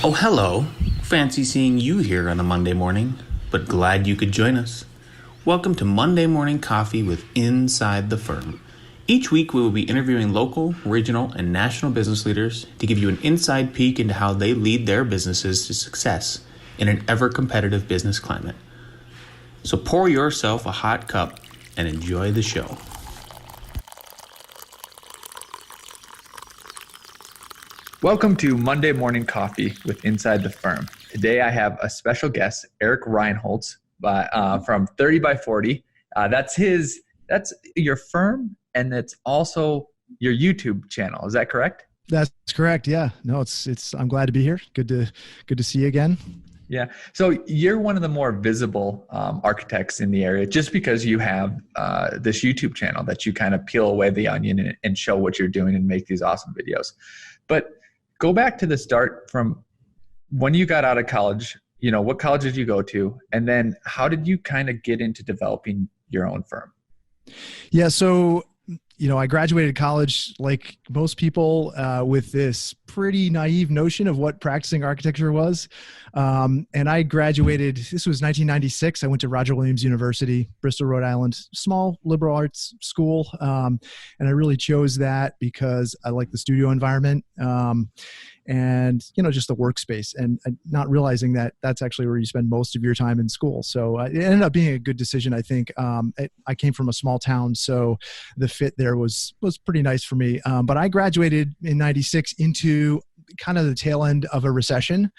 Oh, hello. Fancy seeing you here on a Monday morning, but glad you could join us. Welcome to Monday Morning Coffee with Inside the Firm. Each week we will be interviewing local, regional, and national business leaders to give you an inside peek into how they lead their businesses to success in an ever-competitive business climate. So pour yourself a hot cup and enjoy the show. Welcome to Monday Morning Coffee with Inside the Firm. Today I have a special guest, Eric Reinholdt from 30 by 40. That's your firm, and it's also your YouTube channel. Is that correct? That's correct. Yeah. No, it's I'm glad to be here. Good to see you again. Yeah. So you're one of the more visible architects in the area just because you have this YouTube channel that you kind of peel away the onion and show what you're doing and make these awesome videos. But go back to the start from when you got out of college. What college did you go to? And then how did you kind of get into developing your own firm? Yeah. So, I graduated college like most people with this pretty naive notion of what practicing architecture was. And I graduated, this was 1996. I went to Roger Williams University, Bristol, Rhode Island, small liberal arts school. And I really chose that because I like the studio environment. And just the workspace, and not realizing that that's actually where you spend most of your time in school. So it ended up being a good decision, I think. I came from a small town, so the fit there was pretty nice for me. But I graduated in 96 into kind of the tail end of a recession.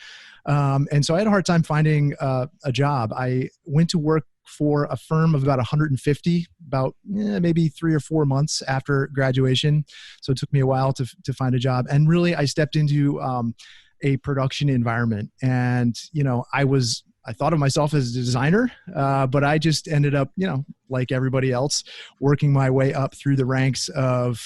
And so I had a hard time finding a job. I went to work for a firm of about 150, maybe 3 or 4 months after graduation. So it took me a while to find a job. And really, I stepped into a production environment. And, I thought of myself as a designer, but I just ended up, like everybody else, working my way up through the ranks of,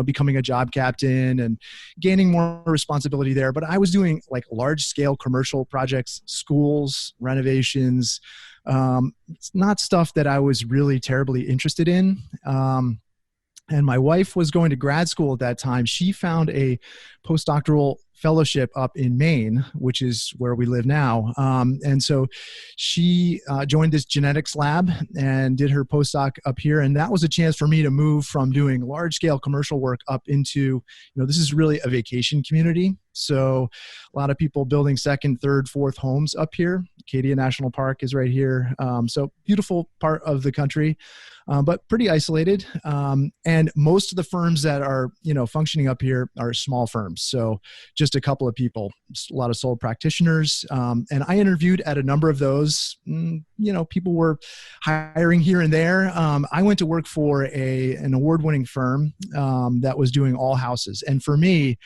becoming a job captain and gaining more responsibility there. But I was doing like large scale commercial projects, schools, renovations. It's not stuff that I was really terribly interested in. And my wife was going to grad school at that time. She found a postdoctoral fellowship up in Maine, which is where we live now. And so she joined this genetics lab and did her postdoc up here. And that was a chance for me to move from doing large scale commercial work up into, this is really a vacation community. So a lot of people building second, third, fourth homes up here. Acadia National Park is right here. So beautiful part of the country, but pretty isolated. And most of the firms that are, functioning up here are small firms. So just a couple of people, a lot of sole practitioners. And I interviewed at a number of those. People were hiring here and there. I went to work for an award-winning firm that was doing all houses. And for me,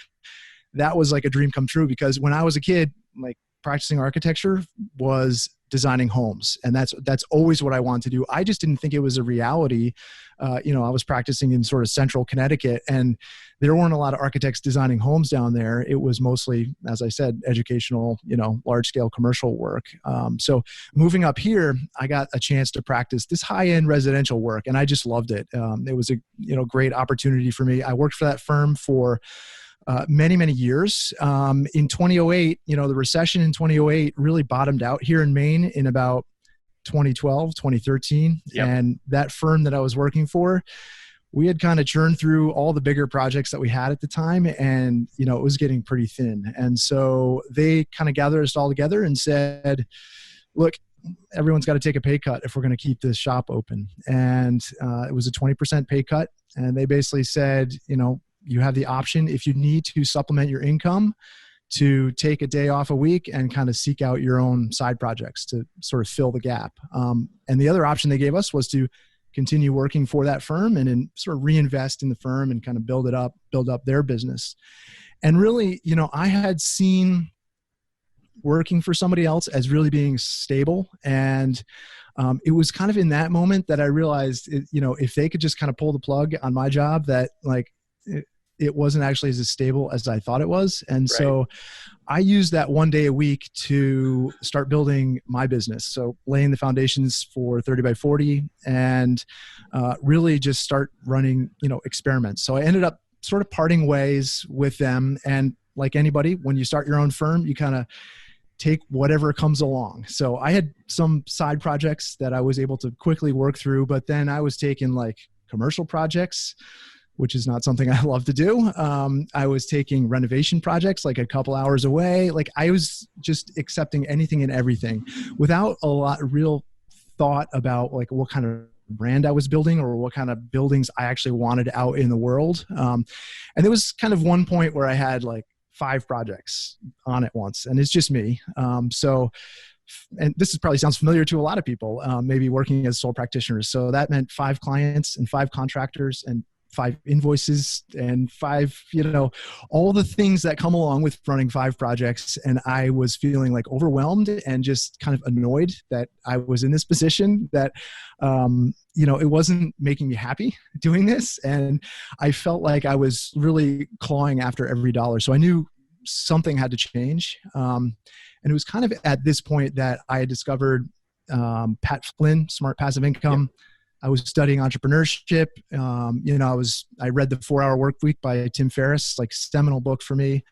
that was like a dream come true, because when I was a kid, like practicing architecture was designing homes. And that's always what I wanted to do. I just didn't think it was a reality. I was practicing in sort of central Connecticut, and there weren't a lot of architects designing homes down there. It was mostly, as I said, educational, large scale commercial work. So moving up here, I got a chance to practice this high-end residential work, and I just loved it. It was a great opportunity for me. I worked for that firm for many, many years. In 2008, the recession in 2008 really bottomed out here in Maine in about 2012, 2013. Yep. And that firm that I was working for, we had kind of churned through all the bigger projects that we had at the time, and, it was getting pretty thin. And so they kind of gathered us all together and said, look, everyone's got to take a pay cut if we're going to keep this shop open. And it was a 20% pay cut. And they basically said, you have the option, if you need to supplement your income, to take a day off a week and kind of seek out your own side projects to sort of fill the gap. And the other option they gave us was to continue working for that firm and then sort of reinvest in the firm and kind of build up their business. And really, I had seen working for somebody else as really being stable. And it was kind of in that moment that I realized, if they could just kind of pull the plug on my job, that it wasn't actually as stable as I thought it was. And right. So I used that one day a week to start building my business. So laying the foundations for 30 by 40 and really just start running, experiments. So I ended up sort of parting ways with them. And like anybody, when you start your own firm, you kind of take whatever comes along. So I had some side projects that I was able to quickly work through, but then I was taking like commercial projects, which is not something I love to do. I was taking renovation projects like a couple hours away. Like I was just accepting anything and everything without a lot of real thought about like what kind of brand I was building or what kind of buildings I actually wanted out in the world. And there was kind of one point where I had like 5 projects on at once, and it's just me. And this is probably sounds familiar to a lot of people, maybe working as sole practitioners. So that meant 5 clients and 5 contractors and 5 invoices and 5, all the things that come along with running 5 projects. And I was feeling like overwhelmed and just kind of annoyed that I was in this position that, it wasn't making me happy doing this. And I felt like I was really clawing after every dollar. So I knew something had to change. And it was kind of at this point that I had discovered Pat Flynn, Smart Passive Income. Yep. I was studying entrepreneurship. I read The 4-Hour Workweek by Tim Ferriss, like seminal book for me.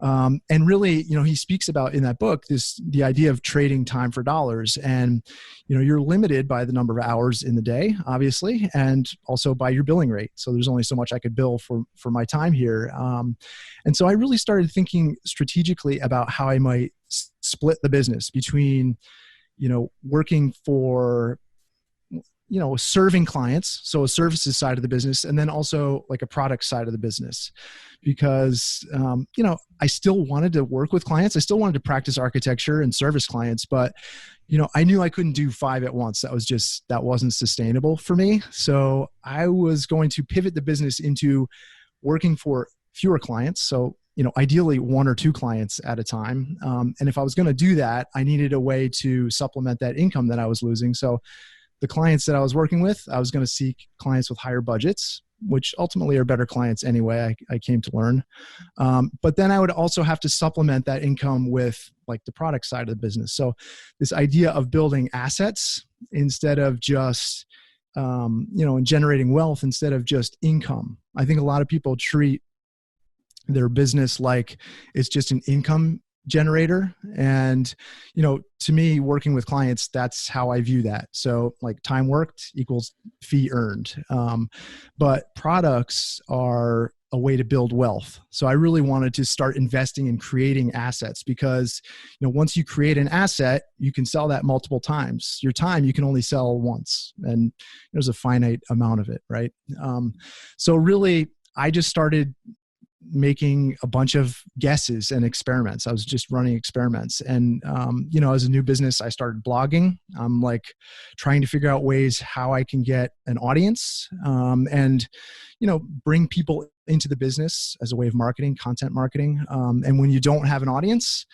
And really, he speaks about in that book, the idea of trading time for dollars. And, you're limited by the number of hours in the day, obviously, and also by your billing rate. So there's only so much I could bill for my time here. And so I really started thinking strategically about how I might split the business between, working for, serving clients, so a services side of the business, and then also like a product side of the business, because, I still wanted to work with clients. I still wanted to practice architecture and service clients, but, I knew I couldn't do 5 at once. That wasn't sustainable for me. So I was going to pivot the business into working for fewer clients. So, ideally 1 or 2 clients at a time. And if I was going to do that, I needed a way to supplement that income that I was losing. So the clients that I was working with, I was going to seek clients with higher budgets, which ultimately are better clients anyway, I came to learn. But then I would also have to supplement that income with like the product side of the business. So this idea of building assets instead of just, and generating wealth instead of just income. I think a lot of people treat their business like it's just an income generator. And, to me, working with clients, that's how I view that. So like time worked equals fee earned. But products are a way to build wealth. So I really wanted to start investing in creating assets because, once you create an asset, you can sell that multiple times. Your time, you can only sell once, and there's a finite amount of it, right? So really, I just started making a bunch of guesses and experiments. I was just running experiments. And, as a new business, I started blogging. I'm like trying to figure out ways how I can get an audience, and, bring people into the business as a way of marketing, content marketing. And when you don't have an audience,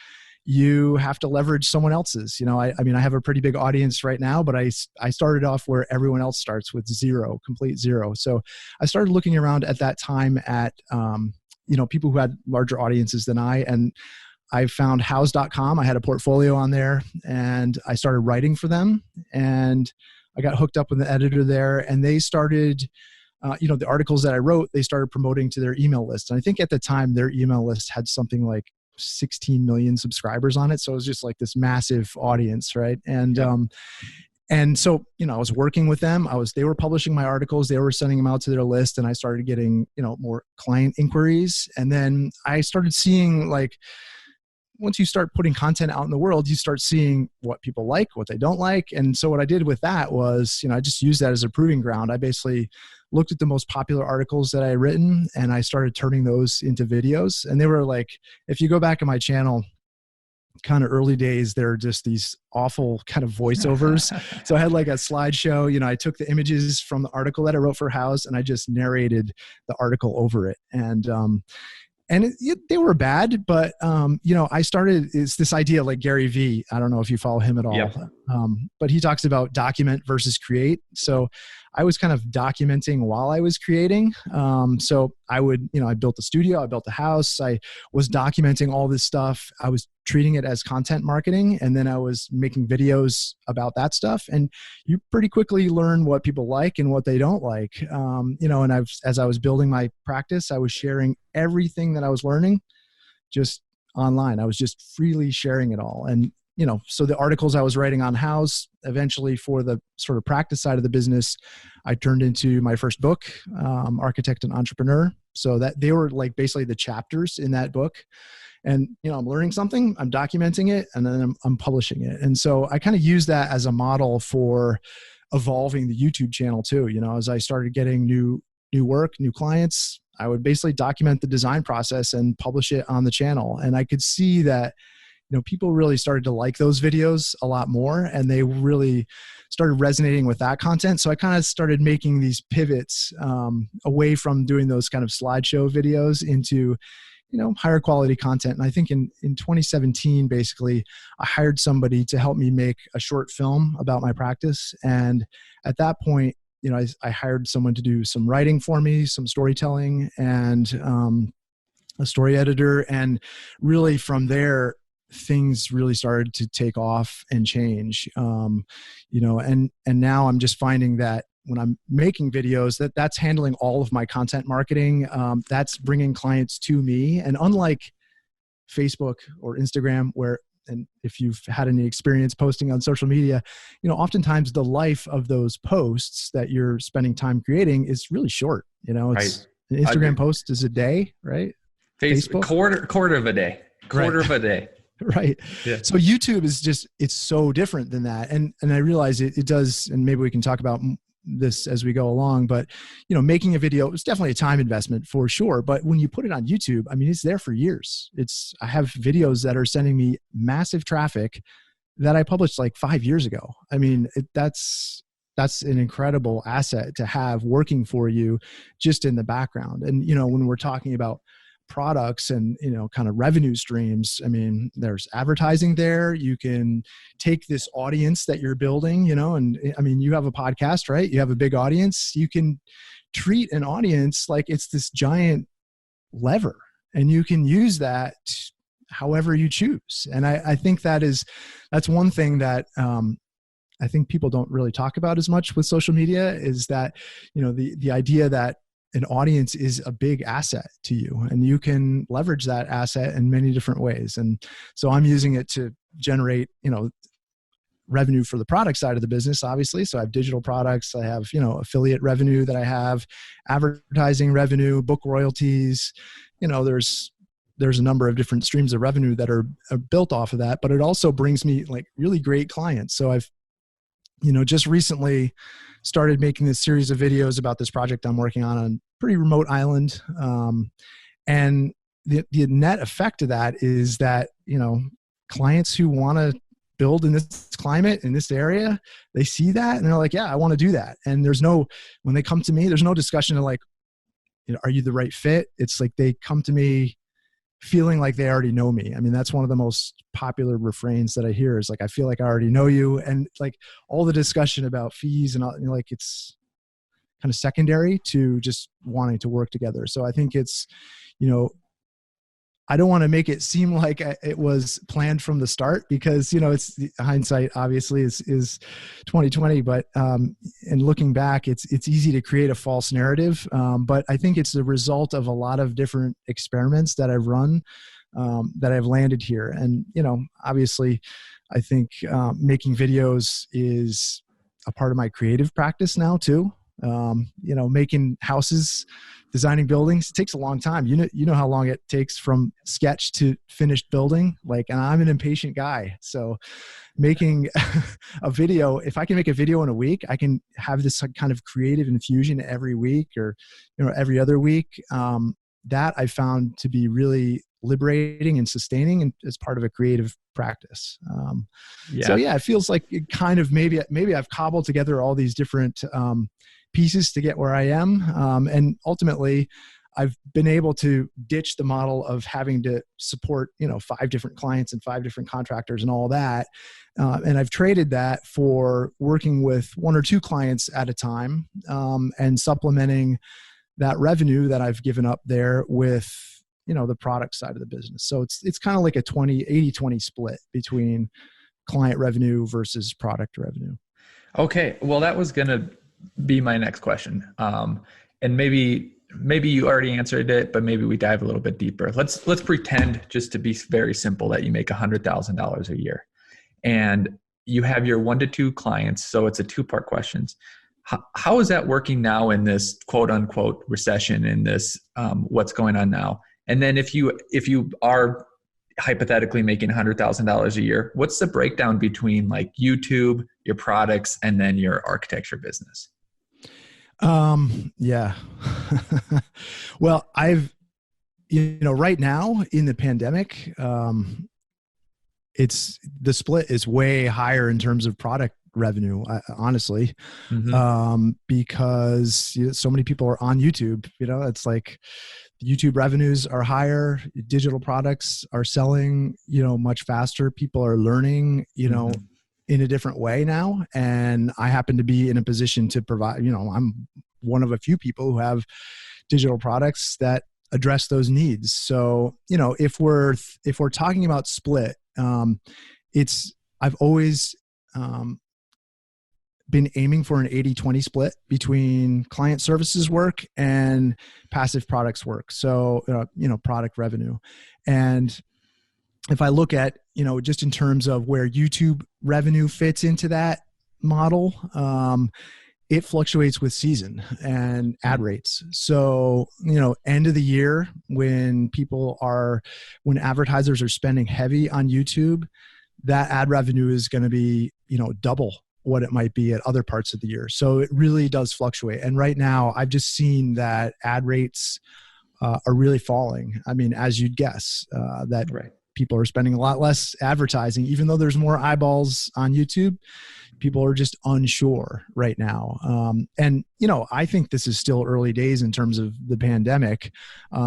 you have to leverage someone else's. I have a pretty big audience right now, but I started off where everyone else starts with complete zero. So I started looking around at that time at, people who had larger audiences than and I found house.com. I had a portfolio on there and I started writing for them, and I got hooked up with an editor there, and they started, the articles that I wrote, they started promoting to their email list. And I think at the time their email list had something like 16 million subscribers on it. So it was just like this massive audience. Right. And, And so, I was working with them. They were publishing my articles. They were sending them out to their list, and I started getting, more client inquiries. And then I started seeing, like, once you start putting content out in the world, you start seeing what people like, what they don't like. And so what I did with that was, I just used that as a proving ground. I basically looked at the most popular articles that I had written, and I started turning those into videos. And they were like, if you go back on my channel, kind of early days, they're just these awful kind of voiceovers. So I had like a slideshow, I took the images from the article that I wrote for House, and I just narrated the article over it. And they were bad, but, I started, it's this idea like Gary Vee. I don't know if you follow him at all, Yep. But he talks about document versus create. So I was kind of documenting while I was creating. So I built a studio, I built a house, I was documenting all this stuff. I was treating it as content marketing, and then I was making videos about that stuff. And you pretty quickly learn what people like and what they don't like. And as I was building my practice, I was sharing everything that I was learning just online. I was just freely sharing it all. And, so the articles I was writing on house, eventually for the sort of practice side of the business, I turned into my first book, Architect and Entrepreneur. So that they were like basically the chapters in that book. And, I'm learning something, I'm documenting it, and then I'm publishing it. And so I kind of use that as a model for evolving the YouTube channel too. As I started getting new work, new clients, I would basically document the design process and publish it on the channel. And I could see that, people really started to like those videos a lot more, and they really started resonating with that content. So I kind of started making these pivots away from doing those kind of slideshow videos into, higher quality content. And I think in 2017, basically, I hired somebody to help me make a short film about my practice. And at that point, I hired someone to do some writing for me, some storytelling, and a story editor. And really from there, things really started to take off and change. And now I'm just finding that when I'm making videos, that's handling all of my content marketing. That's bringing clients to me. And unlike Facebook or Instagram, and if you've had any experience posting on social media, oftentimes the life of those posts that you're spending time creating is really short. It's right. An Instagram post is a day, right? Facebook quarter of a day, of a day. Right. Yeah. So YouTube is it's so different than that. And I realize it does, and maybe we can talk about this as we go along, but making a video is definitely a time investment for sure. But when you put it on YouTube, I mean, it's there for years. I have videos that are sending me massive traffic that I published like 5 years ago. I mean, that's an incredible asset to have working for you just in the background. And, when we're talking about products and, kind of revenue streams, I mean, there's advertising there. You can take this audience that you're building, and I mean, you have a podcast, right? You have a big audience. You can treat an audience like it's this giant lever, and you can use that however you choose. And I think that's one thing that, I think people don't really talk about as much with social media is that, the idea that an audience is a big asset to you, and you can leverage that asset in many different ways. And so I'm using it to generate, revenue for the product side of the business, obviously. So I have digital products, I have, affiliate revenue that I have, advertising revenue, book royalties, there's a number of different streams of revenue that are built off of that, but it also brings me like really great clients. So I've, just recently started making this series of videos about this project I'm working on a pretty remote island. And the net effect of that is that, clients who want to build in this climate, in this area, they see that and they're like, yeah, I want to do that. And when they come to me, there's no discussion of like, are you the right fit? It's like, they come to me feeling like they already know me. I mean, that's one of the most popular refrains that I hear is like, I feel like I already know you. And like all the discussion about fees and all, like it's kind of secondary to just wanting to work together. So I think it's, I don't want to make it seem like it was planned from the start because, it's hindsight obviously is 2020, but, and looking back, it's easy to create a false narrative. But I think it's the result of a lot of different experiments that I've run, that I've landed here. And, obviously I think, making videos is a part of my creative practice now too. Making houses, designing buildings, it takes a long time. You know how long it takes from sketch to finished building. Like, and I'm an impatient guy. So making a video, if I can make a video in a week, I can have this kind of creative infusion every week or, every other week. That I found to be really liberating and sustaining and as part of a creative practice. So yeah, it feels like it kind of, maybe I've cobbled together all these different, pieces to get where I am. And ultimately I've been able to ditch the model of having to support, 5 different clients and 5 different contractors and all that. And I've traded that for working with 1 or 2 clients at a time, and supplementing that revenue that I've given up there with, the product side of the business. So it's kind of like a 80-20 split between client revenue versus product revenue. Okay. Well, that was going to be my next question. And maybe maybe you already answered it, but maybe we dive a little bit deeper. Let's pretend, just to be very simple, that you make $100,000 a year and you have your 1 to 2 clients. So it's a 2-part question. How is that working now in this quote unquote recession, in this what's going on now? And then if you are hypothetically making $100,000 a year, what's the breakdown between like YouTube, your products, and then your architecture business? Yeah. Well, right now in the pandemic, the split is way higher in terms of product revenue, honestly, because so many people are on YouTube. It's like YouTube revenues are higher, digital products are selling, much faster. People are learning, in a different way now. And I happen to be in a position to provide, I'm one of a few people who have digital products that address those needs. So, if we're talking about split, I've always, been aiming for an 80-20 split between client services work and passive products work. So, product revenue. And if I look at, just in terms of where YouTube revenue fits into that model, it fluctuates with season and ad rates. So, end of the year when advertisers are spending heavy on YouTube, that ad revenue is going to be, double what it might be at other parts of the year. So it really does fluctuate. And right now I've just seen that ad rates are really falling. I mean, as you'd guess, that right. People are spending a lot less advertising, even though there's more eyeballs on YouTube. People are just unsure right now. And, I think this is still early days in terms of the pandemic,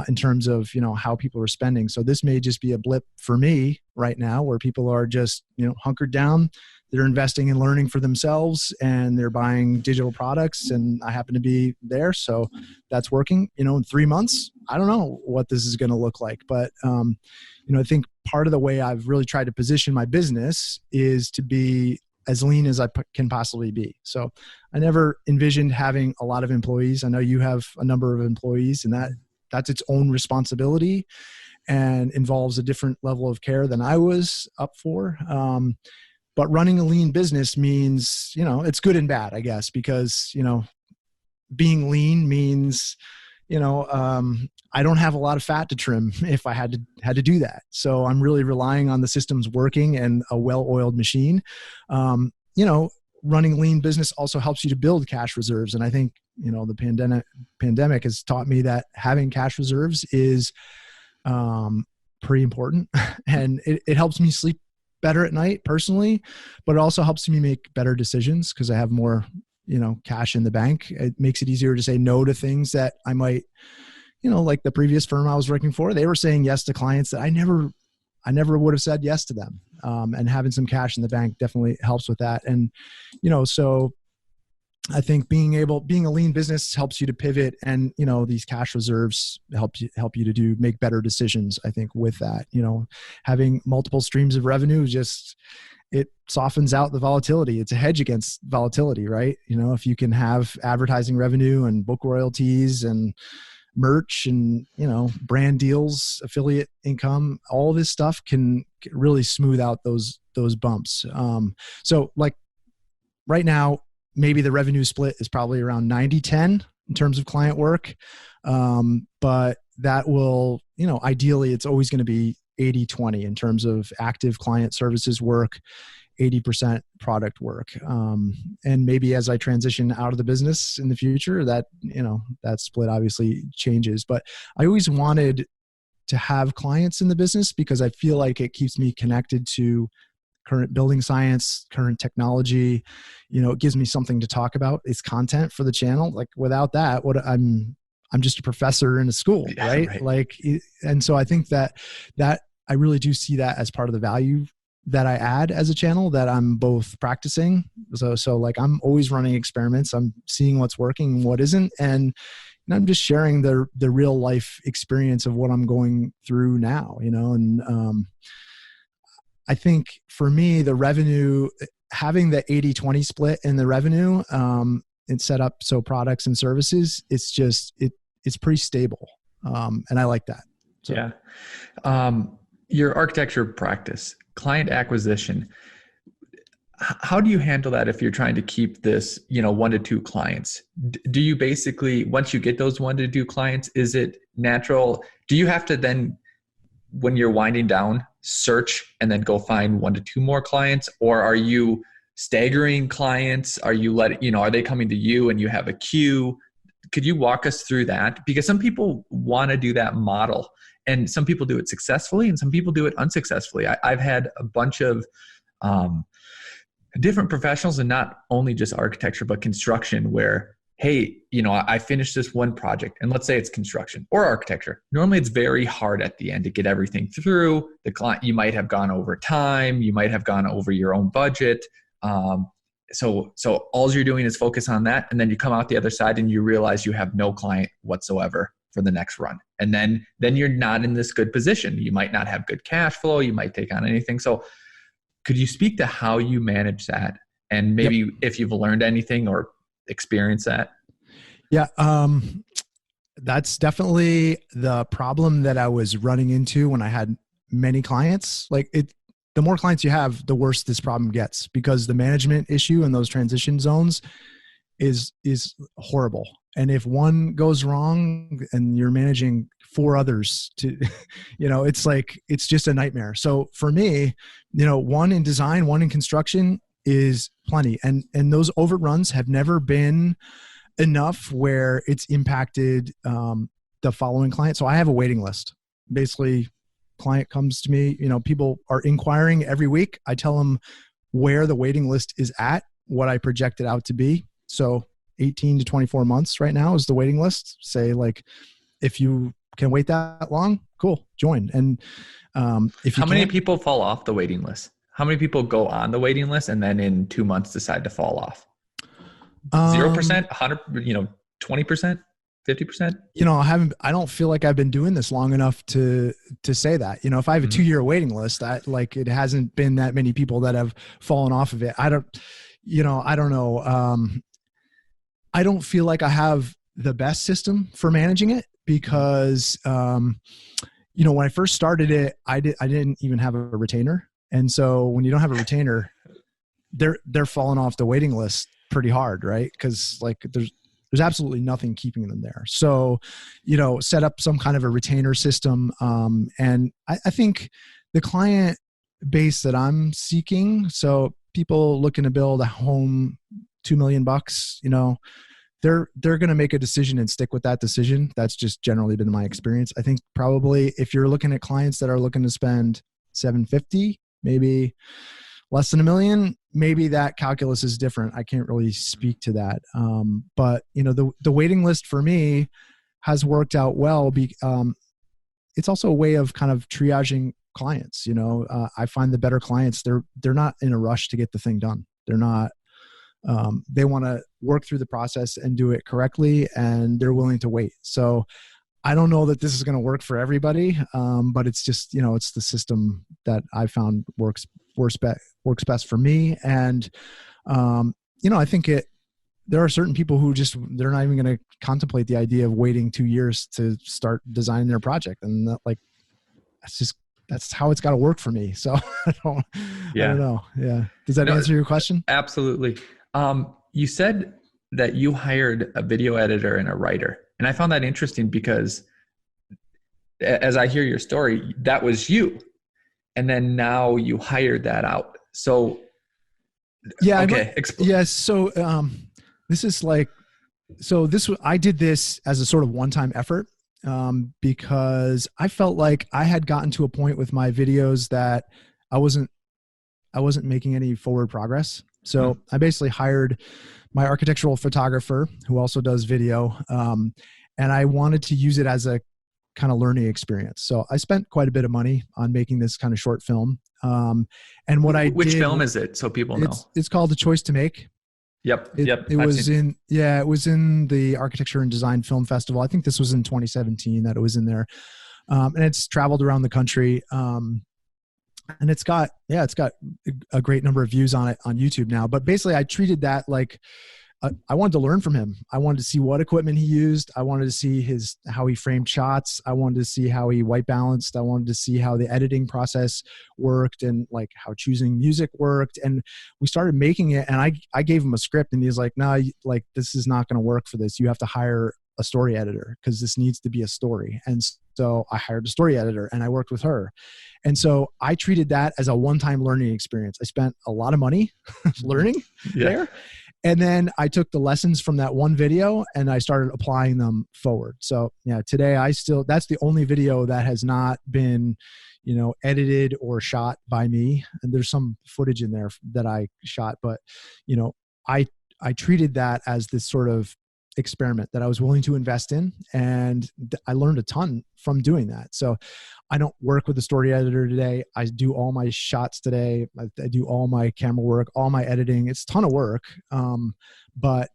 in terms of, how people are spending. So this may just be a blip for me right now where people are just, hunkered down. They're investing in learning for themselves and they're buying digital products, and I happen to be there. So that's working. In 3 months, I don't know what this is going to look like, but, I think part of the way I've really tried to position my business is to be as lean as I can possibly be. So I never envisioned having a lot of employees. I know you have a number of employees, and that's its own responsibility and involves a different level of care than I was up for. But running a lean business means, it's good and bad, I guess, because, being lean means, I don't have a lot of fat to trim if I had to do that. So I'm really relying on the systems working and a well-oiled machine. Running lean business also helps you to build cash reserves. And I think, the pandemic has taught me that having cash reserves is pretty important. And it helps me sleep better at night personally, but it also helps me make better decisions because I have more, cash in the bank. It makes it easier to say no to things that I might, like the previous firm I was working for, they were saying yes to clients that I never would have said yes to them. And having some cash in the bank definitely helps with that. And, so I think being a lean business helps you to pivot, and, these cash reserves help you to make better decisions. I think with that, having multiple streams of revenue, it softens out the volatility. It's a hedge against volatility, right? If you can have advertising revenue and book royalties and merch and, brand deals, affiliate income, all this stuff can really smooth out those bumps. So like right now, maybe the revenue split is probably around 90-10 in terms of client work. But that will, ideally it's always going to be 80-20 in terms of active client services work, 80% product work. And maybe as I transition out of the business in the future, that, that split obviously changes. But I always wanted to have clients in the business because I feel like it keeps me connected to current building science, current technology. It gives me something to talk about. It's content for the channel. Like without that, I'm just a professor in a school, right? Right. Like, and so I think that I really do see that as part of the value that I add as a channel, that I'm both practicing. So like I'm always running experiments. I'm seeing what's working and what isn't. And I'm just sharing the real life experience of what I'm going through now, and, I think for me, the revenue, having the 80-20 split in the revenue, it's set up so products and services, it's just, it's pretty stable. And I like that. So. Yeah. Your architecture practice, client acquisition, how do you handle that if you're trying to keep this, 1 to 2 clients? Do you basically, once you get those 1 to 2 clients, is it natural? Do you have to then, when you're winding down, search and then go find 1 to 2 more clients? Or are you staggering clients? Are you are they coming to you and you have a queue? Could you walk us through that? Because some people want to do that model, and some people do it successfully and some people do it unsuccessfully. I've had a bunch of different professionals, and not only just architecture, but construction, where, hey, I finished this one project, and let's say it's construction or architecture. Normally it's very hard at the end to get everything through. The client, you might have gone over time, you might have gone over your own budget. So all you're doing is focus on that. And then you come out the other side and you realize you have no client whatsoever for the next run. And then you're not in this good position. You might not have good cash flow. You might take on anything. So could you speak to how you manage that? And maybe if you've learned anything or experienced that? Yeah. That's definitely the problem that I was running into when I had many clients. The more clients you have, the worse this problem gets, because the management issue in those transition zones is horrible. And if one goes wrong and you're managing 4 others to, it's just a nightmare. So for me, 1 in design, 1 in construction is plenty. And those overruns have never been enough where it's impacted the following client. So I have a waiting list. Basically, client comes to me, people are inquiring every week. I tell them where the waiting list is at, what I project it out to be. So 18 to 24 months right now is the waiting list. Say, if you can wait that long, cool, join. And if you how many people fall off the waiting list? How many people go on the waiting list and then in 2 months decide to fall off? 0%, 100, 20%, 50%? I don't feel like I've been doing this long enough to say that. If I have a 2-year waiting list, it hasn't been that many people that have fallen off of it. I don't know. I don't feel like I have the best system for managing it, because, when I first started it, I didn't even have a retainer. And so when you don't have a retainer, they're falling off the waiting list pretty hard, right? Because there's absolutely nothing keeping them there. So, set up some kind of a retainer system. And I think the client base that I'm seeking, so people looking to build a home, $2 million, they're going to make a decision and stick with that decision. That's just generally been my experience. I think probably if you're looking at clients that are looking to spend $750,000, maybe less than $1 million, maybe that calculus is different. I can't really speak to that. But the waiting list for me has worked out well. It's also a way of kind of triaging clients. I find the better clients, they're not in a rush to get the thing done. They're not, they want to work through the process and do it correctly, and they're willing to wait. So I don't know that this is going to work for everybody, but it's just, it's the system that I found works best for me. And, I think there are certain people who they're not even going to contemplate the idea of waiting 2 years to start designing their project. And that's how it's got to work for me. So I don't know. Yeah. Does that answer your question? Absolutely. You said that you hired a video editor and a writer. And I found that interesting because as I hear your story, that was you. And then now you hired that out. So, yeah. Okay. Yeah. So, I did this as a sort of one-time effort, because I felt like I had gotten to a point with my videos that I wasn't making any forward progress. So I basically hired my architectural photographer who also does video. And I wanted to use it as a kind of learning experience. So I spent quite a bit of money on making this kind of short film. And which film is it? So people know. It's called A Choice to Make. Yep. It was in the Architecture and Design Film Festival. I think this was in 2017 that it was in there. And it's traveled around the country. And it's got a great number of views on it on YouTube now. But basically I treated that like I wanted to learn from him. I wanted to see what equipment he used. I wanted to see how he framed shots. I wanted to see how he white balanced. I wanted to see how the editing process worked and like how choosing music worked. And we started making it, and I gave him a script, and he's like, no, like this is not going to work for this. You have to hire a story editor because this needs to be a story. And so I hired a story editor and I worked with her. And so I treated that as a one-time learning experience. I spent a lot of money learning there. And then I took the lessons from that one video and I started applying them forward. So yeah, today that's the only video that has not been, edited or shot by me. And there's some footage in there that I shot, but I treated that as this sort of experiment that I was willing to invest in. And I learned a ton from doing that. So I don't work with a story editor today. I do all my shots today. I do all my camera work, all my editing. It's a ton of work. But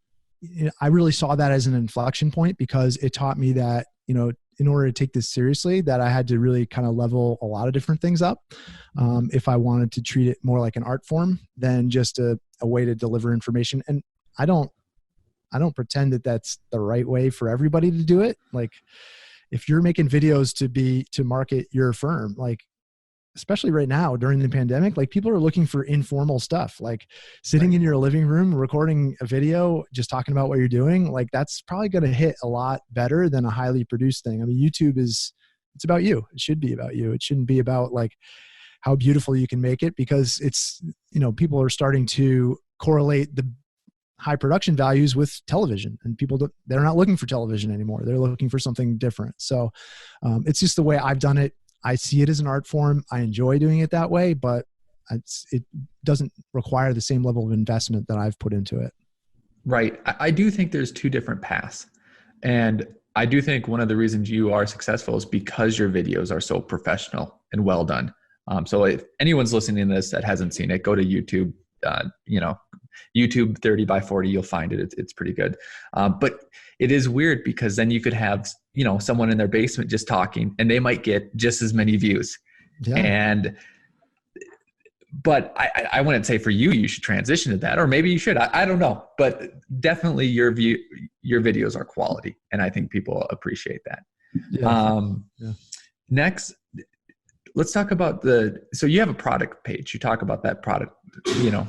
I really saw that as an inflection point because it taught me that, in order to take this seriously, that I had to really kind of level a lot of different things up. If I wanted to treat it more like an art form than just a way to deliver information. And I don't pretend that that's the right way for everybody to do it. Like if you're making videos to market your firm, like especially right now during the pandemic, like people are looking for informal stuff, like sitting in your living room, recording a video, just talking about what you're doing. Like that's probably going to hit a lot better than a highly produced thing. I mean, YouTube it's about you. It should be about you. It shouldn't be about like how beautiful you can make it because it's, people are starting to correlate the high production values with television, and they're not looking for television anymore. They're looking for something different. So it's just the way I've done it. I see it as an art form. I enjoy doing it that way, but it doesn't require the same level of investment that I've put into it. Right. I do think there's two different paths. And I do think one of the reasons you are successful is because your videos are so professional and well done. So if anyone's listening to this that hasn't seen it, go to YouTube, YouTube 30x40, you'll find it. It's pretty good. But it is weird because then you could have, someone in their basement just talking and they might get just as many views. Yeah. But I wouldn't say for you should transition to that, or maybe you should. I don't know, but definitely your videos are quality, and I think people appreciate that. Yeah. Next, let's talk about so you have a product page. You talk about that product,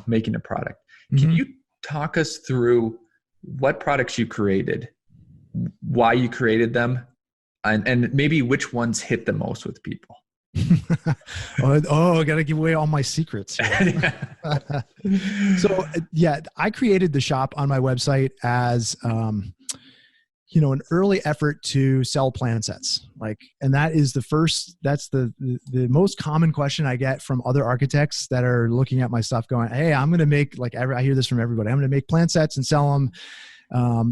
making a product. Can you talk us through what products you created, why you created them, and maybe which ones hit the most with people? I got to give away all my secrets. So yeah, I created the shop on my website as, an early effort to sell plan sets. And that is that's the most common question I get from other architects that are looking at my stuff going, hey, I'm going to make I hear this from everybody. I'm going to make plan sets and sell them.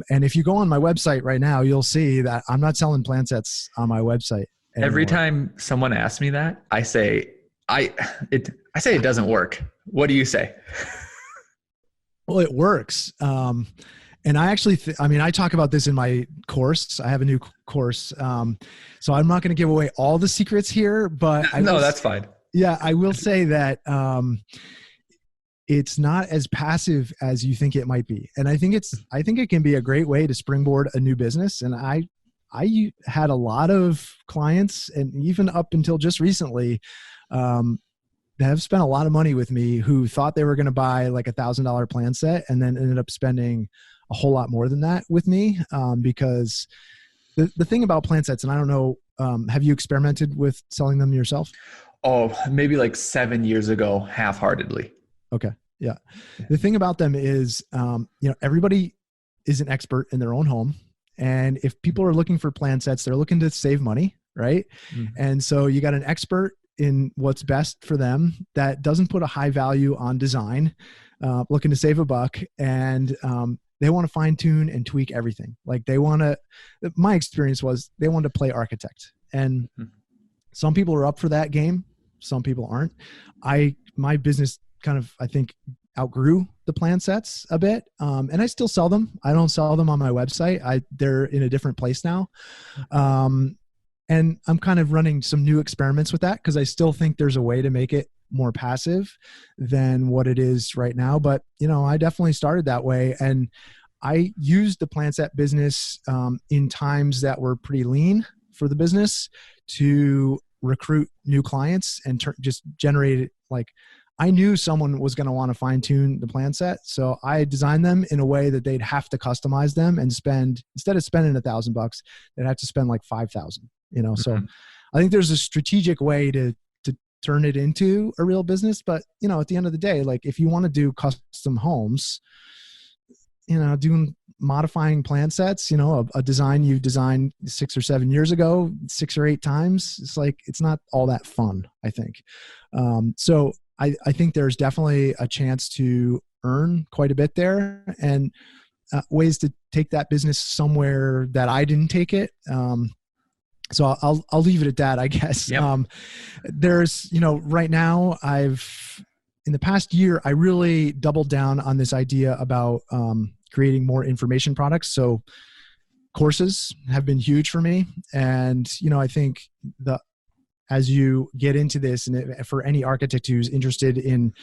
And if you go on my website right now, you'll see that I'm not selling plan sets on my website anymore. Every time someone asks me that, I say it doesn't work. What do you say? Well, it works. And I actually, I talk about this in my course. I have a new course. So I'm not going to give away all the secrets here, but that's fine. Yeah. I will say that, it's not as passive as you think it might be. And I think it can be a great way to springboard a new business. And I had a lot of clients, and even up until just recently, that have spent a lot of money with me who thought they were going to buy like $1,000 plan set and then ended up spending a whole lot more than that with me. Because the thing about plan sets, and I don't know, have you experimented with selling them yourself? Oh, maybe like 7 years ago, half-heartedly. Okay. Yeah. The thing about them is, everybody is an expert in their own home. And if people are looking for plan sets, they're looking to save money, right? Mm-hmm. And so you got an expert in what's best for them that doesn't put a high value on design, looking to save a buck. And they want to fine tune and tweak everything. My experience was they wanted to play architect. And some people are up for that game. Some people aren't. My business kind of, I think, outgrew the plan sets a bit. And I still sell them. I don't sell them on my website. They're in a different place now. And I'm kind of running some new experiments with that because I still think there's a way to make it more passive than what it is right now. But, I definitely started that way. And I used the PlanSet business in times that were pretty lean for the business to recruit new clients and just generate like, I knew someone was going to want to fine tune the PlanSet. So I designed them in a way that they'd have to customize them and spend, instead of spending $1,000, they'd have to spend like 5,000, So I think there's a strategic way to turn it into a real business. But, at the end of the day, like if you want to do custom homes, doing modifying PlanSets, a design you designed 6 or 7 years ago, 6 or 8 times, it's not all that fun, I think. So I think there's definitely a chance to earn quite a bit there, and ways to take that business somewhere that I didn't take it. So I'll leave it at that, I guess. Yep. There's, right now in the past year, I really doubled down on this idea about creating more information products. So courses have been huge for me. And, I think as you get into this, and for any architect who's interested in,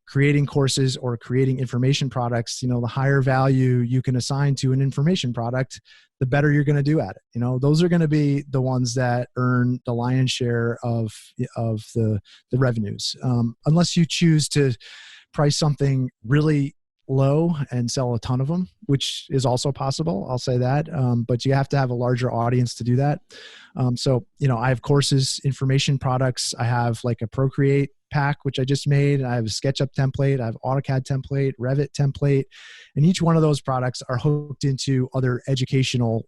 creating courses or creating information products, the higher value you can assign to an information product, the better you're going to do at it. Those are going to be the ones that earn the lion's share of the revenues. Unless you choose to price something really low and sell a ton of them, which is also possible. I'll say that. But you have to have a larger audience to do that. So, I have courses, information products. I have like a Procreate pack, which I just made. I have a SketchUp template. I have AutoCAD template, Revit template, and each one of those products are hooked into other educational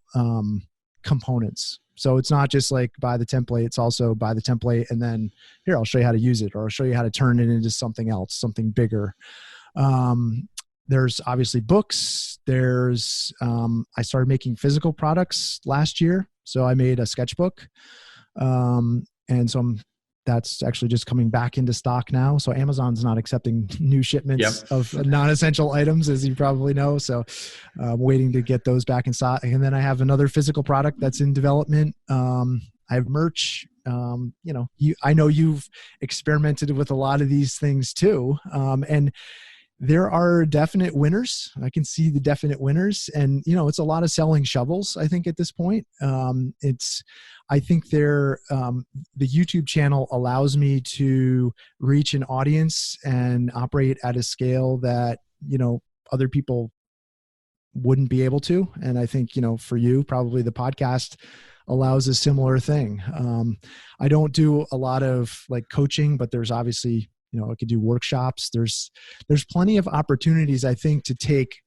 components. So it's not just like buy the template, it's also buy the template and then here, I'll show you how to use it, or I'll show you how to turn it into something else, something bigger. There's obviously books. There's, I started making physical products last year. So I made a sketchbook. And so that's actually just coming back into stock now. So Amazon's not accepting new shipments of non-essential items, as you probably know. So I'm waiting to get those back in stock. And then I have another physical product that's in development. I have merch. I know you've experimented with a lot of these things too. And there are definite winners. I can see the definite winners, and it's a lot of selling shovels. I think at this point, I think the YouTube channel allows me to reach an audience and operate at a scale that other people wouldn't be able to. And I think for you, probably the podcast allows a similar thing. I don't do a lot of like coaching, but there's obviously I could do workshops. There's plenty of opportunities, I think, to take,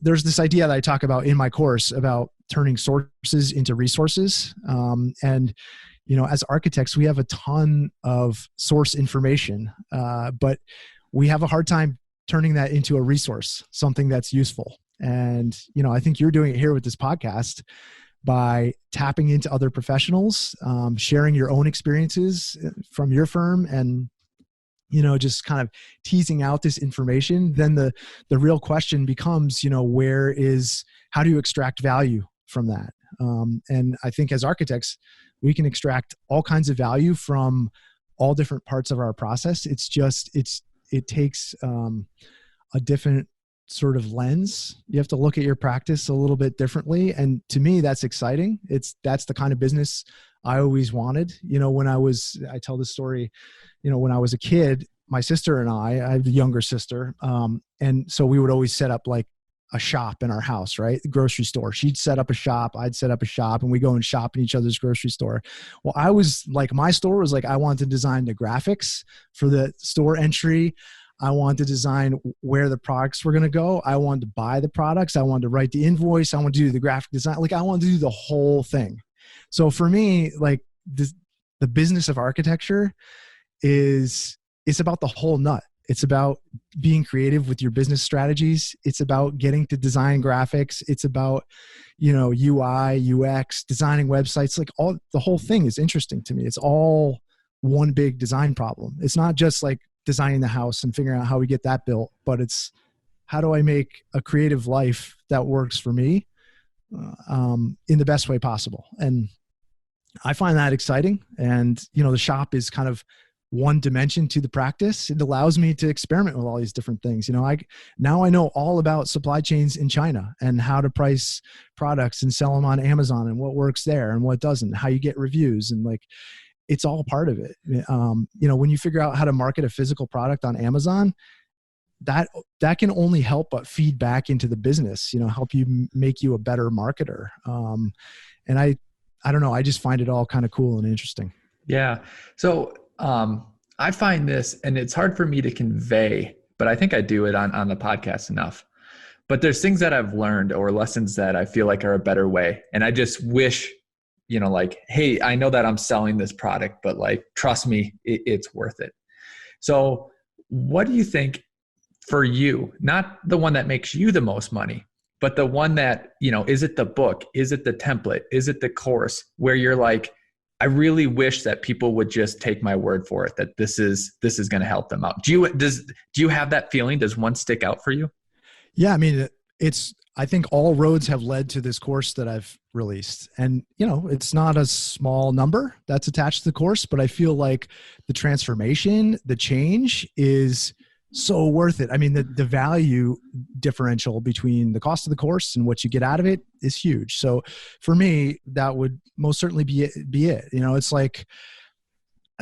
there's this idea that I talk about in my course about turning sources into resources. And, as architects, we have a ton of source information, but we have a hard time turning that into a resource, something that's useful. And, I think you're doing it here with this podcast by tapping into other professionals, sharing your own experiences from your firm, and just kind of teasing out this information. Then the real question becomes, how do you extract value from that? And I think as architects, we can extract all kinds of value from all different parts of our process. It takes a different sort of lens. You have to look at your practice a little bit differently. And to me, that's exciting. That's the kind of business I always wanted. I tell this story, when I was a kid, my sister and I have a younger sister. And so we would always set up like a shop in our house, right? The grocery store. She'd set up a shop. I'd set up a shop, and we go and shop in each other's grocery store. Well, my store was like, I wanted to design the graphics for the store entry. I wanted to design where the products were going to go. I wanted to buy the products. I wanted to write the invoice. I wanted to do the graphic design. Like I wanted to do the whole thing. So for me, like the business of architecture it's about the whole nut. It's about being creative with your business strategies. It's about getting to design graphics. It's about, UI, UX, designing websites. Like the whole thing is interesting to me. It's all one big design problem. It's not just like designing the house and figuring out how we get that built, but it's how do I make a creative life that works for me in the best way possible. And I find that exciting. And, the shop is kind of one dimension to the practice. It allows me to experiment with all these different things. Now I know all about supply chains in China and how to price products and sell them on Amazon and what works there and what doesn't, how you get reviews, and like, it's all part of it. When you figure out how to market a physical product on Amazon, that can only help but feed back into the business, help you make you a better marketer. And I don't know, I just find it all kind of cool and interesting. Yeah. So I find this, and it's hard for me to convey, but I think I do it on the podcast enough. But there's things that I've learned or lessons that I feel like are a better way. And I just wish, like, hey, I know that I'm selling this product, but like, trust me, it's worth it. So what do you think for you, not the one that makes you the most money, but the one that, is it the book? Is it the template? Is it the course where you're like, I really wish that people would just take my word for it, that this is going to help them out. Do you have that feeling? Does one stick out for you? Yeah. I mean, I think all roads have led to this course that I've released, and it's not a small number that's attached to the course, but I feel like the transformation, the change is so worth it. I mean, the value differential between the cost of the course and what you get out of it is huge. So for me, that would most certainly be it. It's like,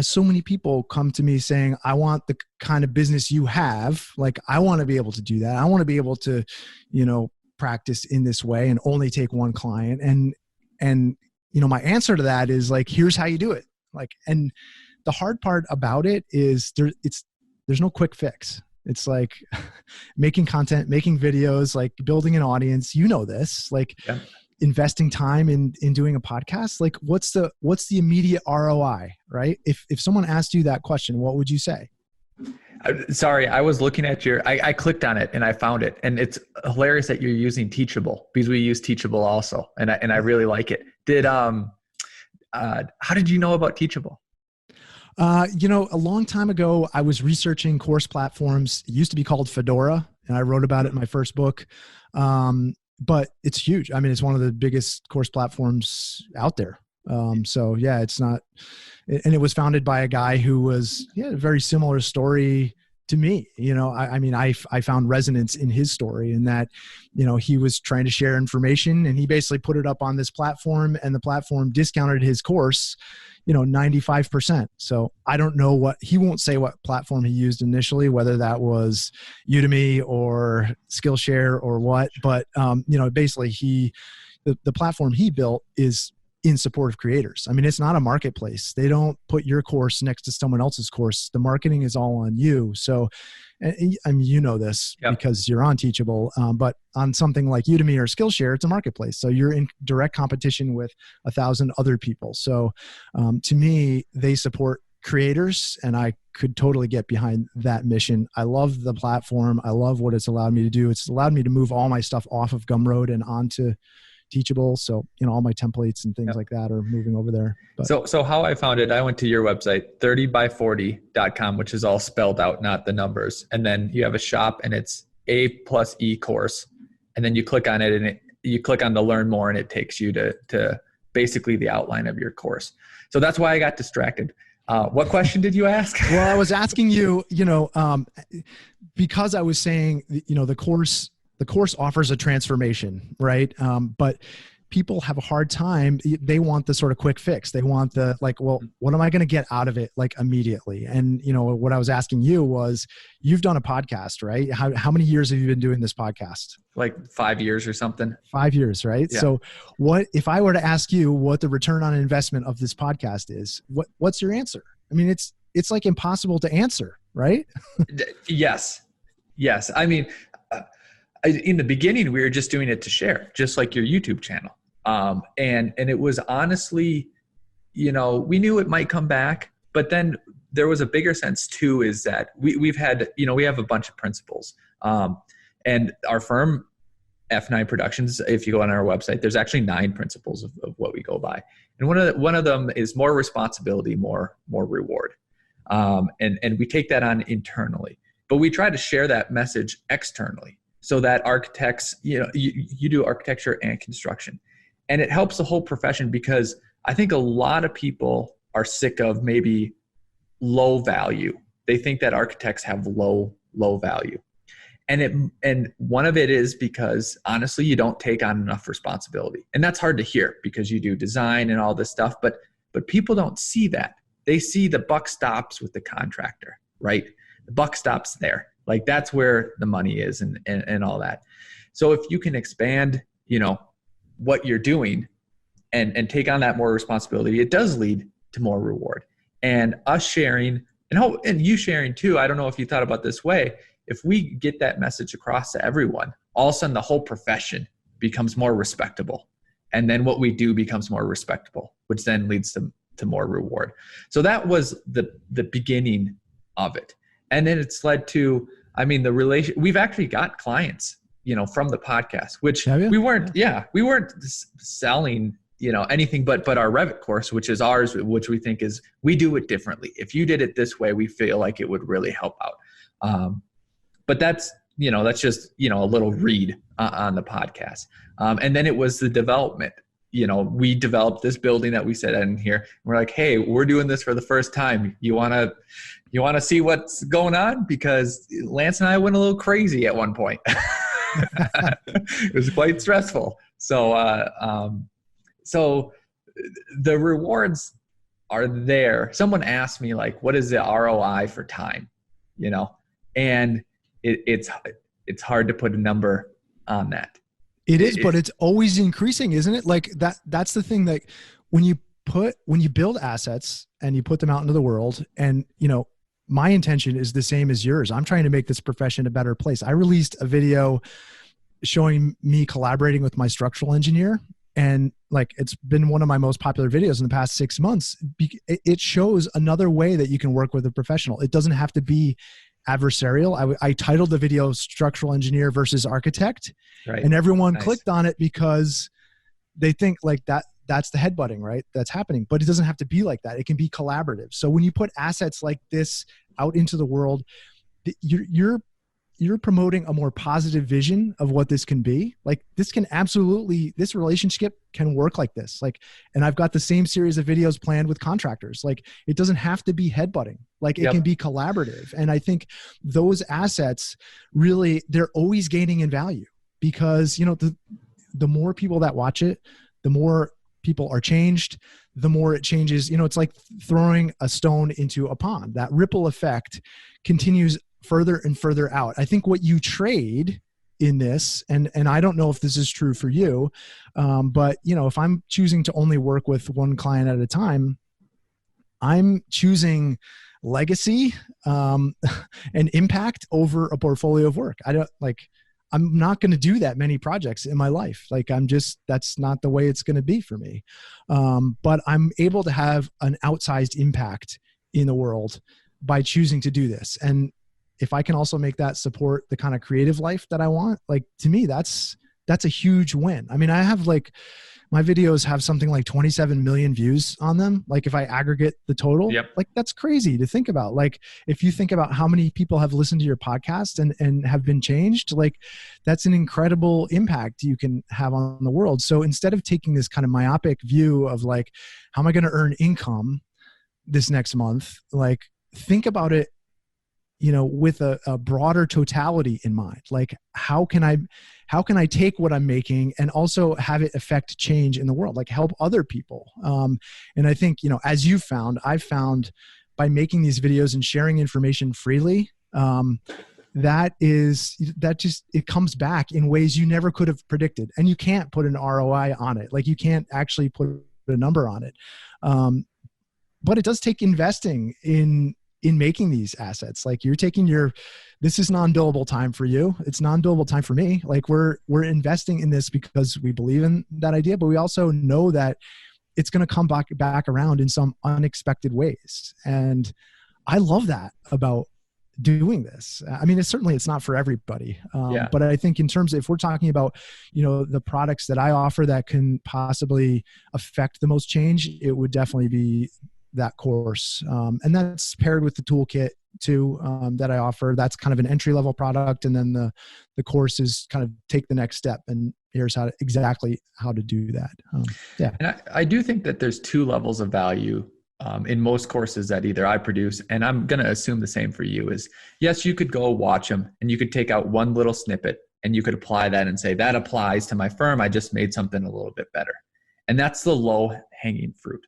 so many people come to me saying, I want the kind of business you have. Like, I want to be able to do that. I want to be able to, practice in this way and only take one client. And my answer to that is like, here's how you do it. Like, and the hard part about it is there's no quick fix. It's like making content, making videos, like building an audience, this, like investing time in doing a podcast. Like, what's the immediate ROI, right? If someone asked you that question, what would you say? Sorry, I was looking at I clicked on it and I found it, and it's hilarious that you're using Teachable, because we use Teachable also. And I really like it. How did you know about Teachable? A long time ago, I was researching course platforms. It used to be called Fedora, and I wrote about it in my first book. But it's huge. I mean, it's one of the biggest course platforms out there. So yeah, it's not, and it was founded by a guy who was, a very similar story to me. I found resonance in his story, in that, he was trying to share information, and he basically put it up on this platform, and the platform discounted his course, 95%. So I don't know he won't say what platform he used initially, whether that was Udemy or Skillshare or what, but, basically the platform he built is in support of creators. I mean, it's not a marketplace. They don't put your course next to someone else's course. The marketing is all on you. So, I mean, this because you're on Teachable, but on something like Udemy or Skillshare, it's a marketplace. So you're in direct competition with 1,000 other people. So to me, they support creators, and I could totally get behind that mission. I love the platform. I love what it's allowed me to do. It's allowed me to move all my stuff off of Gumroad and onto Teachable. So, all my templates and things like that are moving over there. But. So how I found it, I went to your website, 30by40.com, which is all spelled out, not the numbers. And then you have a shop, and it's A+E course. And then you click on it, and you click on the learn more, and it takes you to basically the outline of your course. So that's why I got distracted. What question did you ask? Well, I was asking you, because I was saying, the course offers a transformation, right? But people have a hard time. They want the sort of quick fix. They want the what am I going to get out of it like immediately? And what I was asking you was, you've done a podcast, right? How many years have you been doing this podcast? Like 5 years or something. 5 years, right? Yeah. So what if I were to ask you what the return on investment of this podcast is? What's your answer? I mean, it's like impossible to answer, right? Yes. I mean, in the beginning, we were just doing it to share, just like your YouTube channel. And it was honestly, we knew it might come back, but then there was a bigger sense too, is that we've had, we have a bunch of principles. And our firm, F9 Productions, if you go on our website, there's actually 9 principles of what we go by. And one of them is more responsibility, more reward. And we take that on internally, but we try to share that message externally, so that architects, you do architecture and construction, and it helps the whole profession, because I think a lot of people are sick of maybe low value. They think that architects have low value. And one of it is because honestly, you don't take on enough responsibility. And that's hard to hear because you do design and all this stuff, but people don't see that. They see the buck stops with the contractor, right? The buck stops there. Like that's where the money is and all that. So if you can expand, what you're doing and take on that more responsibility, it does lead to more reward. And us sharing and you sharing too, I don't know if you thought about this way, if we get that message across to everyone, all of a sudden the whole profession becomes more respectable. And then what we do becomes more respectable, which then leads to more reward. So that was the beginning of it. And then it's led to, we've actually got clients, from the podcast, which we weren't selling, anything but our Revit course, which is ours, which we think is, we do it differently. If you did it this way, we feel like it would really help out. But that's just, a little read on the podcast. And then it was the development. We developed this building that we said in here. We're like, hey, we're doing this for the first time. You want to see what's going on? Because Lance and I went a little crazy at one point. It was quite stressful. So the rewards are there. Someone asked me like, what is the ROI for time? And it's hard to put a number on that. It is, but it's always increasing, isn't it? Like that's the thing that when you build assets and you put them out into the world, and my intention is the same as yours. I'm trying to make this profession a better place. I released a video showing me collaborating with my structural engineer, and like it's been one of my most popular videos in the past 6 months. It shows another way that you can work with a professional. It doesn't have to be adversarial. I titled the video "Structural Engineer versus Architect," right. And everyone clicked on it because they think like that's the headbutting, right? That's happening, but it doesn't have to be like that. It can be collaborative. So when you put assets like this out into the world, you're promoting a more positive vision of what this can be. Like this relationship can work like this. Like, and I've got the same series of videos planned with contractors. Like it doesn't have to be headbutting. Like it can be collaborative. And I think those assets really, they're always gaining in value because, the more people that watch it, the more people are changed, the more it changes. It's like throwing a stone into a pond. That ripple effect continues further and further out. I think what you trade in this, and I don't know if this is true for you, but if I'm choosing to only work with one client at a time, I'm choosing legacy and impact over a portfolio of work. I'm not going to do that many projects in my life. Like that's not the way it's going to be for me. But I'm able to have an outsized impact in the world by choosing to do this. And if I can also make that support the kind of creative life that I want, like to me, that's a huge win. I mean, I have my videos have something like 27 million views on them. Like if I aggregate the total, like that's crazy to think about. Like if you think about how many people have listened to your podcast and have been changed, like that's an incredible impact you can have on the world. So instead of taking this kind of myopic view of like, how am I going to earn income this next month? Like think about it, with a broader totality in mind. Like how can I take what I'm making and also have it affect change in the world, like help other people? And I think, as I've found by making these videos and sharing information freely, it comes back in ways you never could have predicted. And you can't put an ROI on it. Like you can't actually put a number on it. But it does take investing in making these assets. Like you're taking this is non-billable time for you. It's non-billable time for me. Like we're investing in this because we believe in that idea, but we also know that it's going to come back around in some unexpected ways. And I love that about doing this. I mean, it's not for everybody. But I think in terms of, if we're talking about, the products that I offer that can possibly affect the most change, it would definitely be that course. And that's paired with the toolkit too, that I offer. That's kind of an entry-level product. And then the course is kind of take the next step, and here's exactly how to do that. And I do think that there's two levels of value in most courses that either I produce, and I'm going to assume the same for you, is yes, you could go watch them and you could take out one little snippet and you could apply that and say, that applies to my firm. I just made something a little bit better. And that's the low hanging fruit.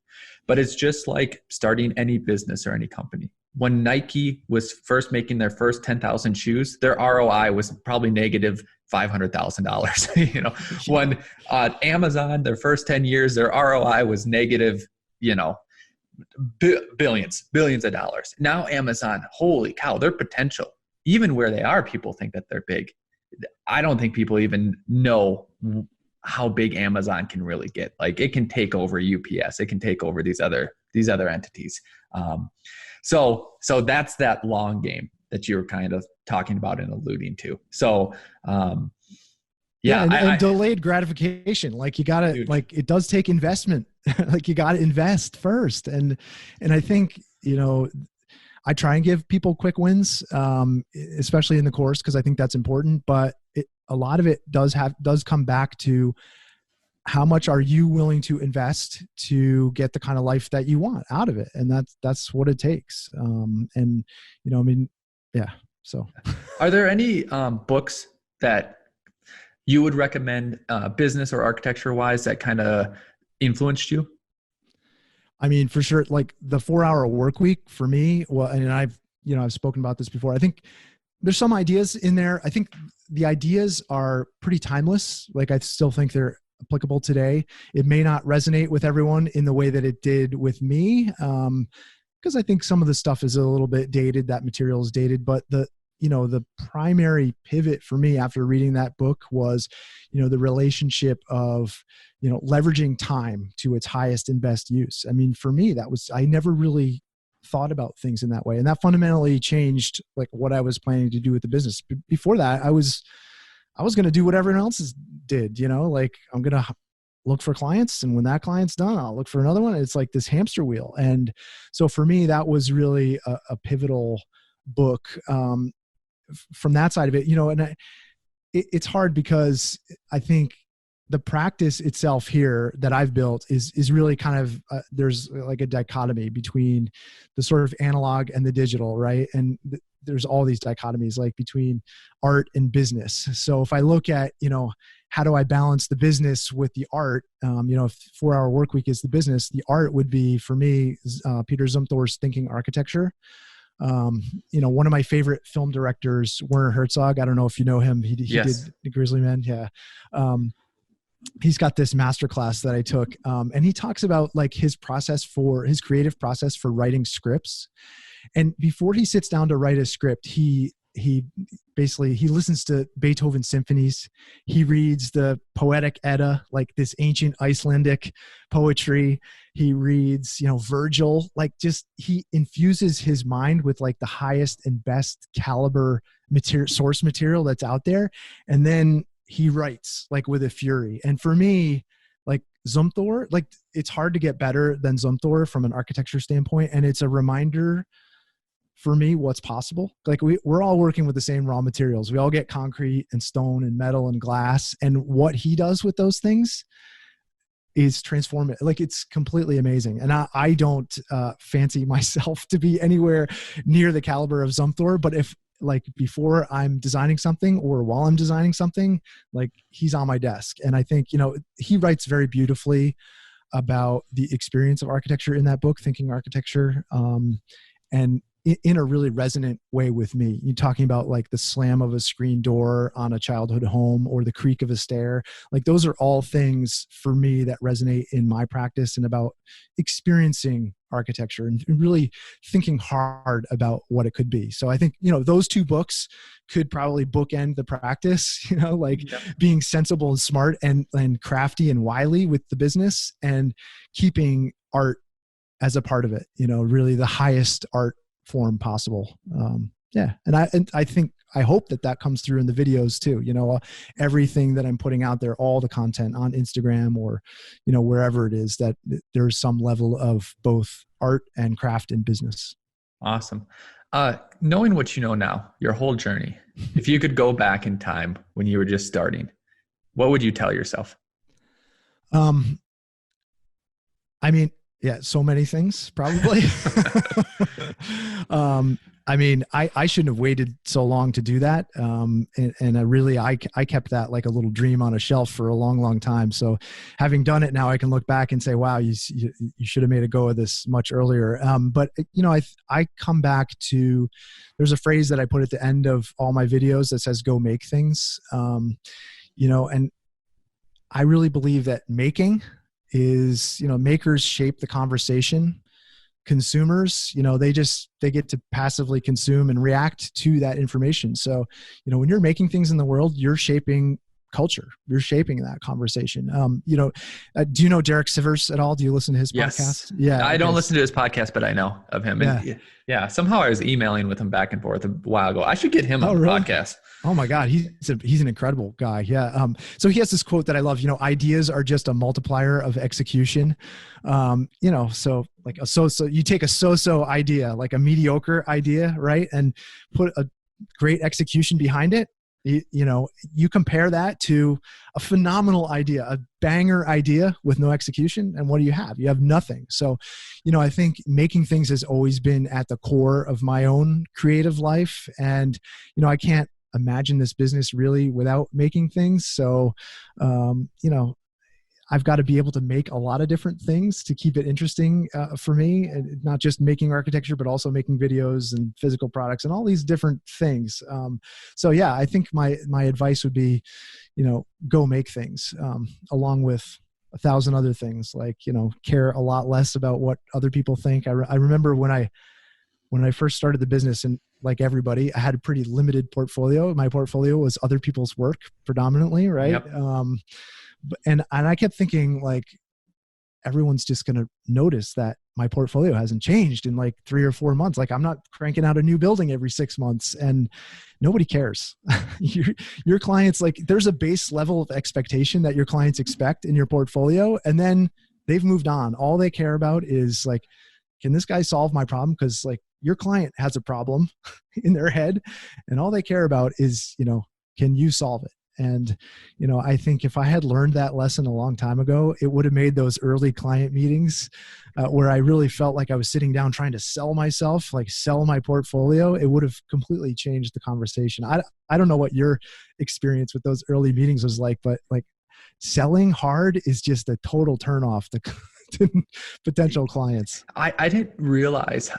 But it's just like starting any business or any company. When Nike was first making their first 10,000 shoes, their ROI was probably negative $500,000. You know, when Amazon, their first 10 years, their ROI was negative, you know, billions of dollars. Now Amazon, holy cow, their potential, even where they are, people think that they're big. I don't think people even know how big Amazon can really get. Like, it can take over UPS, it can take over these other entities. So that's that long game that you were kind of talking about and alluding to. So and delayed gratification. Like, you gotta, dude, like, it does take investment. Like, you gotta invest first. And I think, you know, I try and give people quick wins, especially in the course, because I think that's important. But a lot of it does come back to how much are you willing to invest to get the kind of life that you want out of it, and that's what it takes. And you know, I mean, yeah. So, are there any books that you would recommend, business or architecture wise, that kind of influenced you? I mean, for sure, like the 4-Hour Workweek for me. Well, and I've spoken about this before. I think there's some ideas in there. I think the ideas are pretty timeless. Like, I still think they're applicable today. It may not resonate with everyone in the way that it did with me, because I think some of the stuff is a little bit dated. That material is dated, but the primary pivot for me after reading that book was, you know, the relationship of, you know, leveraging time to its highest and best use. I mean, for me, I never really thought about things in that way. And that fundamentally changed like what I was planning to do with the business. Before that, I was going to do what everyone else did, you know, like, I'm going to look for clients, and when that client's done, I'll look for another one. It's like this hamster wheel. And so for me, that was really a pivotal book, from that side of it, you know. And it's hard because I think the practice itself here that I've built is really kind of, there's like a dichotomy between the sort of analog and the digital, right? And there's all these dichotomies, like between art and business. So if I look at, you know, how do I balance the business with the art? You know, if 4-Hour Workweek is the business, the art would be, for me, Peter Zumthor's Thinking Architecture. You know, one of my favorite film directors, Werner Herzog. I don't know if you know him. He Yes. did The Grizzly Man. Yeah. He's got this masterclass that I took, and he talks about like his creative process for writing scripts. And before he sits down to write a script, he basically listens to Beethoven symphonies. He reads the Poetic Edda, like this ancient Icelandic poetry. He reads, you know, Virgil. Like, just, he infuses his mind with like the highest and best caliber source material that's out there, and then he writes like with a fury. And for me, like Zumthor, like, it's hard to get better than Zumthor from an architecture standpoint. And it's a reminder for me what's possible. Like, we're all working with the same raw materials. We all get concrete and stone and metal and glass. And what he does with those things is transformative. Like, it's completely amazing. And I don't fancy myself to be anywhere near the caliber of Zumthor, but if, like, before I'm designing something or while I'm designing something, like, he's on my desk. And I think, you know, he writes very beautifully about the experience of architecture in that book, Thinking Architecture, and in a really resonant way with me. You're talking about like the slam of a screen door on a childhood home or the creak of a stair. Like, those are all things for me that resonate in my practice and about experiencing architecture and really thinking hard about what it could be. So I think, you know, those two books could probably bookend the practice, you know, like being sensible and smart and crafty and wily with the business, and keeping art as a part of it, you know, really the highest art form possible. Yeah. And I hope that comes through in the videos too, you know, everything that I'm putting out there, all the content on Instagram or, you know, wherever it is, that there's some level of both art and craft and business. Awesome. Knowing what you know now, your whole journey, if you could go back in time when you were just starting, what would you tell yourself? I mean, Yeah, so many things probably. I mean, I shouldn't have waited so long to do that. And I kept that like a little dream on a shelf for a long, long time. So having done it now, I can look back and say, wow, you should have made a go of this much earlier. But you know, I come back to, there's a phrase that I put at the end of all my videos that says, go make things. You know, and I really believe that making is, you know, makers shape the conversation. Consumers, you know, they get to passively consume and react to that information. So, you know, when you're making things in the world, you're shaping culture. You're shaping that conversation. You know, do you know Derek Sivers at all? Do you listen to his podcast? Yeah. I don't listen to his podcast, but I know of him. And yeah. Somehow I was emailing with him back and forth a while ago. I should get him on the podcast. Oh my God. He's an incredible guy. Yeah. So he has this quote that I love, you know, ideas are just a multiplier of execution. You know, so like you take a so-so idea, like a mediocre idea, right? And put a great execution behind it. You know, you compare that to a phenomenal idea, a banger idea with no execution. And what do you have? You have nothing. So, you know, I think making things has always been at the core of my own creative life. And, you know, I can't imagine this business really without making things. So, you know, I've got to be able to make a lot of different things to keep it interesting for me, and not just making architecture, but also making videos and physical products and all these different things. So yeah, I think my advice would be, you know, go make things, along with 1,000 other things, like, you know, care a lot less about what other people think. I remember when I first started the business, and like everybody, I had a pretty limited portfolio. My portfolio was other people's work predominantly, right? Yep. And I kept thinking, like, everyone's just going to notice that my portfolio hasn't changed in like 3 or 4 months. Like, I'm not cranking out a new building every 6 months, and nobody cares. Your clients, like, there's a base level of expectation that your clients expect in your portfolio, and then they've moved on. All they care about is like, can this guy solve my problem? Because like, your client has a problem in their head, and all they care about is, you know, can you solve it? And, you know, I think if I had learned that lesson a long time ago, it would have made those early client meetings where I really felt like I was sitting down trying to sell myself, like sell my portfolio. It would have completely changed the conversation. I don't know what your experience with those early meetings was like, but like, selling hard is just a total turnoff to potential clients. I didn't realize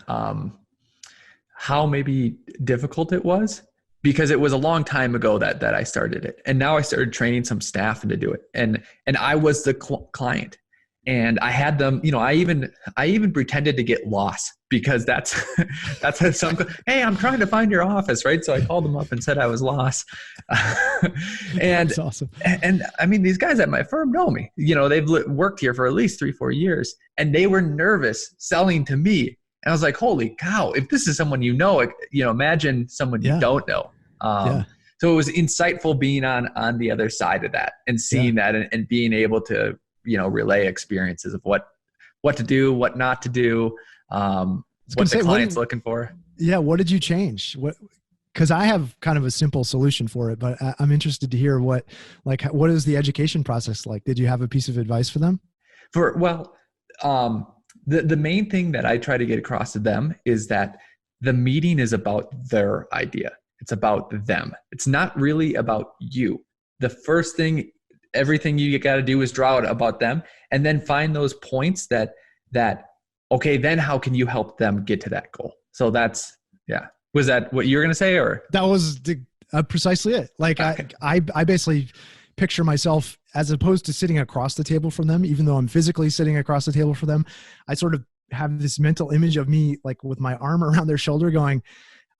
how maybe difficult it was, because it was a long time ago that I started it. And now I started training some staff to do it. And I was the client, and I had them, you know, I even pretended to get lost, because that's hey, I'm trying to find your office, right? So I called them up and said I was lost. And that's awesome. And I mean, these guys at my firm know me, you know, they've worked here for at least 3-4 years, and they were nervous selling to me. And I was like, holy cow, if this is someone you know, imagine someone you don't know. So it was insightful being on the other side of that, and seeing that, and being able to, you know, relay experiences of what to do, what not to do, what the client's looking for. Yeah. What did you change? Because I have kind of a simple solution for it, but I'm interested to hear what is the education process like? Did you have a piece of advice for them? The main thing that I try to get across to them is that the meeting is about their idea. It's about them. It's not really about you. The first thing, everything you got to do is draw it about them, and then find those points that, okay, then how can you help them get to that goal? So that's, yeah. Was that what you were going to say, or? That was precisely it. Like, okay. I basically picture myself, as opposed to sitting across the table from them, even though I'm physically sitting across the table from them, I sort of have this mental image of me, like with my arm around their shoulder going,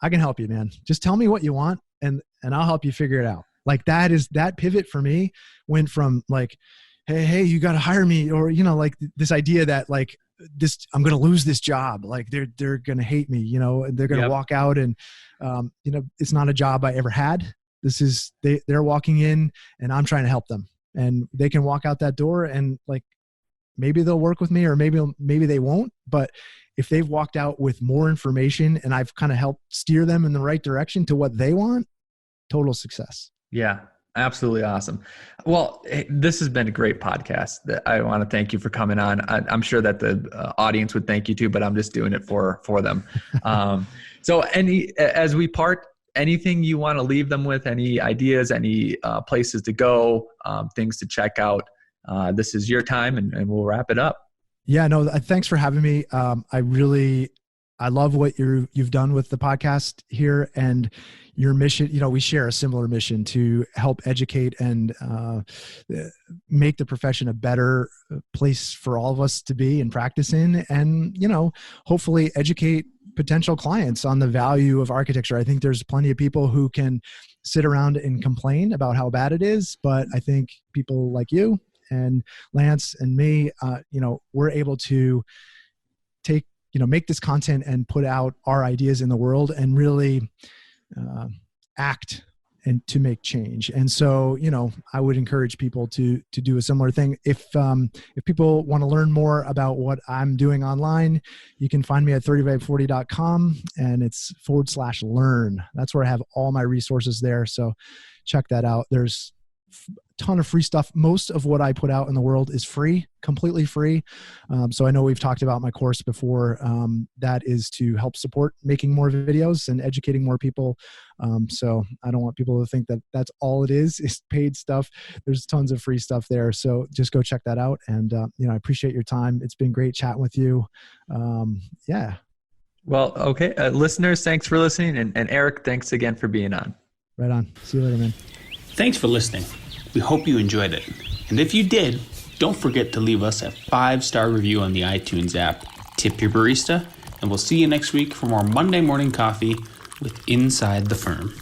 I can help you, man. Just tell me what you want, and I'll help you figure it out. Like, that pivot for me went from like, hey, you got to hire me, or, you know, like this idea that like this, I'm going to lose this job. Like they're going to hate me, you know, and they're going to walk out, and, you know, it's not a job I ever had. This is, they're walking in, and I'm trying to help them, and they can walk out that door, and like, maybe they'll work with me, or maybe they won't. But if they've walked out with more information, and I've kind of helped steer them in the right direction to what they want, total success. Yeah. Absolutely awesome. Well, hey, this has been a great podcast. I want to thank you for coming on. I'm sure that the audience would thank you too, but I'm just doing it for them. So as we part, anything you want to leave them with, any ideas, any places to go, things to check out, this is your time, and we'll wrap it up. Yeah, no, thanks for having me. I love what you've done with the podcast here, and your mission. We share a similar mission to help educate and make the profession a better place for all of us to be and practice in, and hopefully educate potential clients on the value of architecture. I think there's plenty of people who can sit around and complain about how bad it is, but I think people like you and Lance and me, we're able to make this content and put out our ideas in the world and really act and to make change. And so, I would encourage people to do a similar thing. If people want to learn more about what I'm doing online, you can find me at 30by40.com, and it's /learn. That's where I have all my resources there. So check that out. There's ton of free stuff. Most of what I put out in the world is free, completely free. So I know we've talked about my course before. That is to help support making more videos and educating more people. So I don't want people to think that that's all it is paid stuff. There's tons of free stuff there. So just go check that out. And, I appreciate your time. It's been great chatting with you. Yeah. Well, okay. Listeners, thanks for listening. And Eric, thanks again for being on. Right on. See you later, man. Thanks for listening. We hope you enjoyed it. And if you did, don't forget to leave us a 5-star review on the iTunes app. Tip your barista, and we'll see you next week for more Monday Morning Coffee with Inside the Firm.